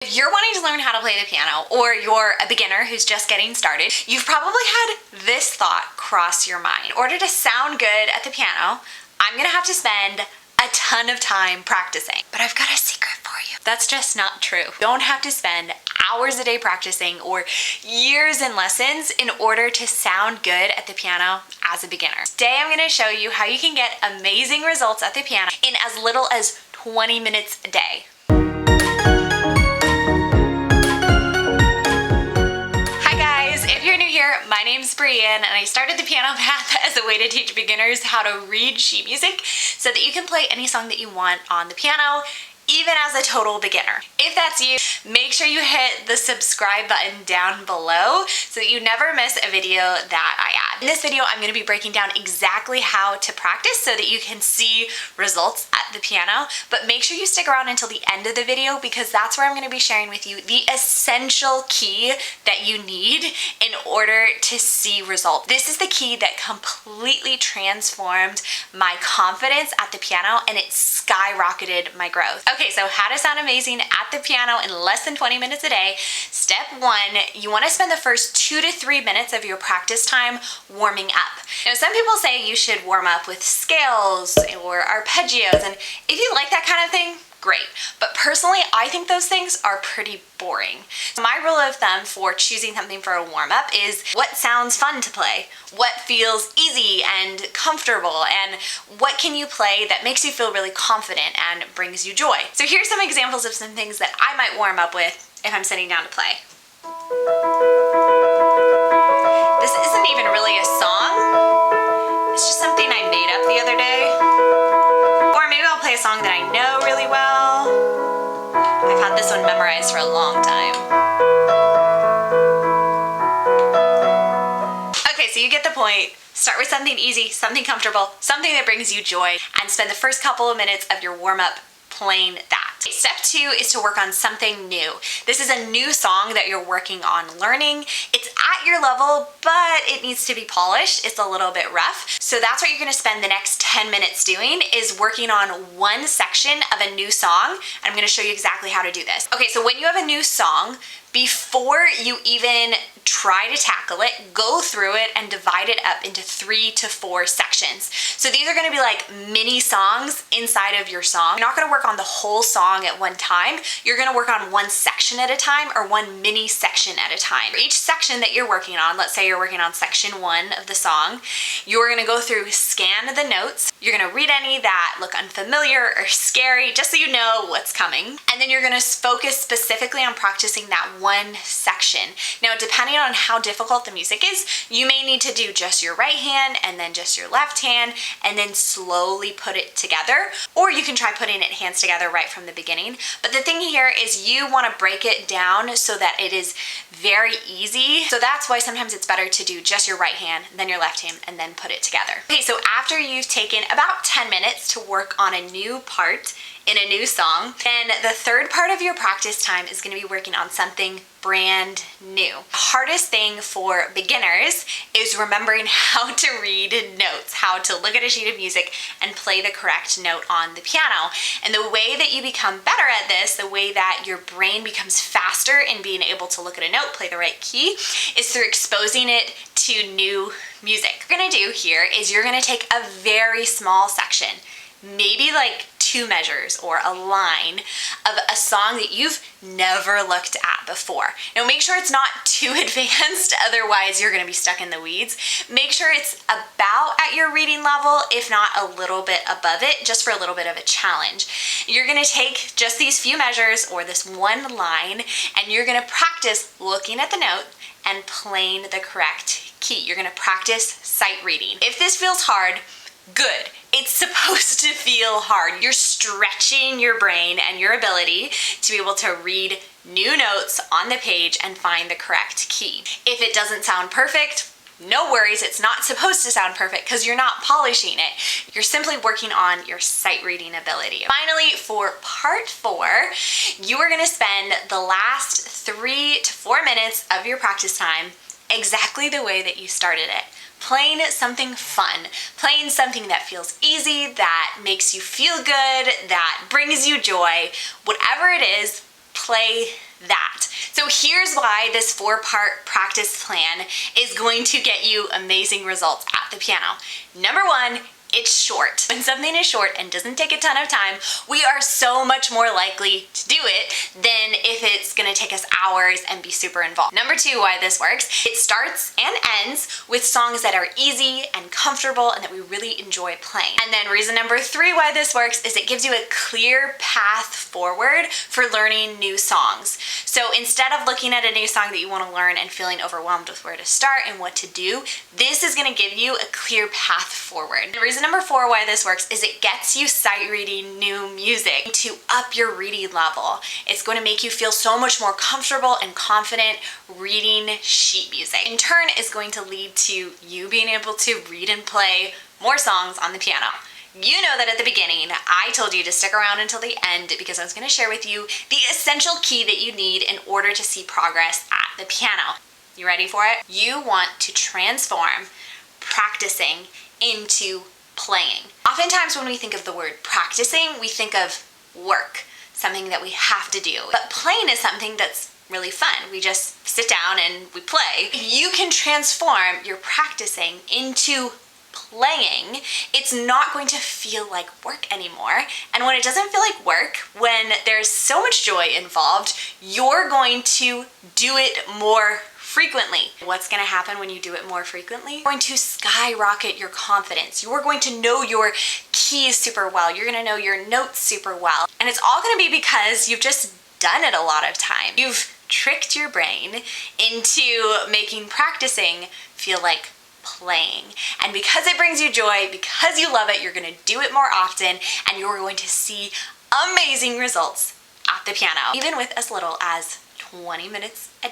If you're wanting to learn how to play the piano, or you're a beginner who's just getting started, you've probably had this thought cross your mind. In order to sound good at the piano, I'm gonna have to spend a ton of time practicing. But I've got a secret for you. That's just not true. You don't have to spend hours a day practicing or years in lessons in order to sound good at the piano as a beginner. Today I'm gonna show you how you can get amazing results at the piano in as little as 20 minutes a day. My name's Brienne, and I started the Piano Path as a way to teach beginners how to read sheet music so that you can play any song that you want on the piano, even as a total beginner. If that's you, make sure you hit the subscribe button down below so that you never miss a video that I add. In this video, I'm going to be breaking down exactly how to practice so that you can see results at the piano, but make sure you stick around until the end of the video because that's where I'm going to be sharing with you the essential key that you need in order to see results. This is the key that completely transformed my confidence at the piano, and it skyrocketed my growth. Okay, so how to sound amazing at the piano in less than 20 minutes a day. Step one, you want to spend the first 2 to 3 minutes of your practice time warming up. Now, some people say you should warm up with scales or arpeggios, and if you like that kind of thing, great. But personally, I think those things are pretty boring. So my rule of thumb for choosing something for a warm-up is what sounds fun to play, what feels easy and comfortable, and what can you play that makes you feel really confident and brings you joy. So here's some examples of some things that I might warm up with if I'm sitting down to play. This isn't even really a song. It's just something I made up the other day. Or maybe I'll play a song that I know really well. I've had this one memorized for a long time. Okay, so you get the point. Start with something easy, something comfortable, something that brings you joy, and spend the first couple of minutes of your warm-up playing that. Step two is to work on something new. This is a new song that you're working on learning. It's at your level, but it needs to be polished. It's a little bit rough. So that's what you're gonna spend the next 10 minutes doing, is working on one section of a new song. I'm gonna show you exactly how to do this. Okay, so when you have a new song, before you even try to tackle it, go through it and divide it up into 3 to 4 sections. So these are gonna be like mini songs inside of your song. You're not gonna work on the whole song at one time. You're gonna work on one section at a time, or one mini section at a time. For each section that you're working on, let's say you're working on section 1 of the song, you're gonna go through, scan the notes. You're gonna read any that look unfamiliar or scary, just so you know what's coming. And then you're gonna focus specifically on practicing that one section. Now, depending on how difficult the music is, you may need to do just your right hand and then just your left hand and then slowly put it together, or you can try putting it hands together right from the beginning. But the thing here is you want to break it down so that it is very easy. So that's why sometimes it's better to do just your right hand, then your left hand, and then put it together. Okay, so after you've taken about 10 minutes to work on a new part in a new song, then the third part of your practice time is going to be working on something brand new. The hardest thing for beginners is remembering how to read notes, how to look at a sheet of music and play the correct note on the piano. And the way that you become better at this, the way that your brain becomes faster in being able to look at a note, play the right key, is through exposing it to new music. What you're gonna do here is you're gonna take a very small section, maybe like 2 measures or a line of a song that you've never looked at before. Now make sure it's not too advanced, otherwise you're gonna be stuck in the weeds. Make sure it's about at your reading level, if not a little bit above it, just for a little bit of a challenge. You're gonna take just these few measures or this one line, and you're gonna practice looking at the note and playing the correct key. You're gonna practice sight reading. If this feels hard, good. It's supposed to feel hard. You're stretching your brain and your ability to be able to read new notes on the page and find the correct key. If it doesn't sound perfect, no worries, it's not supposed to sound perfect because you're not polishing it. You're simply working on your sight reading ability. Finally, for part 4, you are gonna spend the last 3 to 4 minutes of your practice time exactly the way that you started it. Playing something fun, playing something that feels easy, that makes you feel good, that brings you joy. Whatever it is, play that. So here's why this 4-part practice plan is going to get you amazing results at the piano. Number one, it's short. When something is short and doesn't take a ton of time, we are so much more likely to do it than if it's gonna take us hours and be super involved. Number two, why this works, it starts and ends with songs that are easy and comfortable and that we really enjoy playing. And then reason number three why this works is it gives you a clear path forward for learning new songs. So instead of looking at a new song that you wanna learn and feeling overwhelmed with where to start and what to do, this is gonna give you a clear path forward. And reason number four why this works is it gets you sight reading new music to up your reading level. It's going to make you feel so much more comfortable and confident reading sheet music. In turn, is going to lead to you being able to read and play more songs on the piano. You know that at the beginning, I told you to stick around until the end because I was going to share with you the essential key that you need in order to see progress at the piano. You ready for it? You want to transform practicing into playing. Oftentimes when we think of the word practicing, we think of work, something that we have to do. But playing is something that's really fun. We just sit down and we play. If you can transform your practicing into playing, it's not going to feel like work anymore. And when it doesn't feel like work, when there's so much joy involved, you're going to do it more frequently. What's going to happen when you do it more frequently? You're going to skyrocket your confidence. You're going to know your keys super well. You're going to know your notes super well. And it's all going to be because you've just done it a lot of time. You've tricked your brain into making practicing feel like playing. And because it brings you joy, because you love it, you're going to do it more often and you're going to see amazing results at the piano, even with as little as 20 minutes a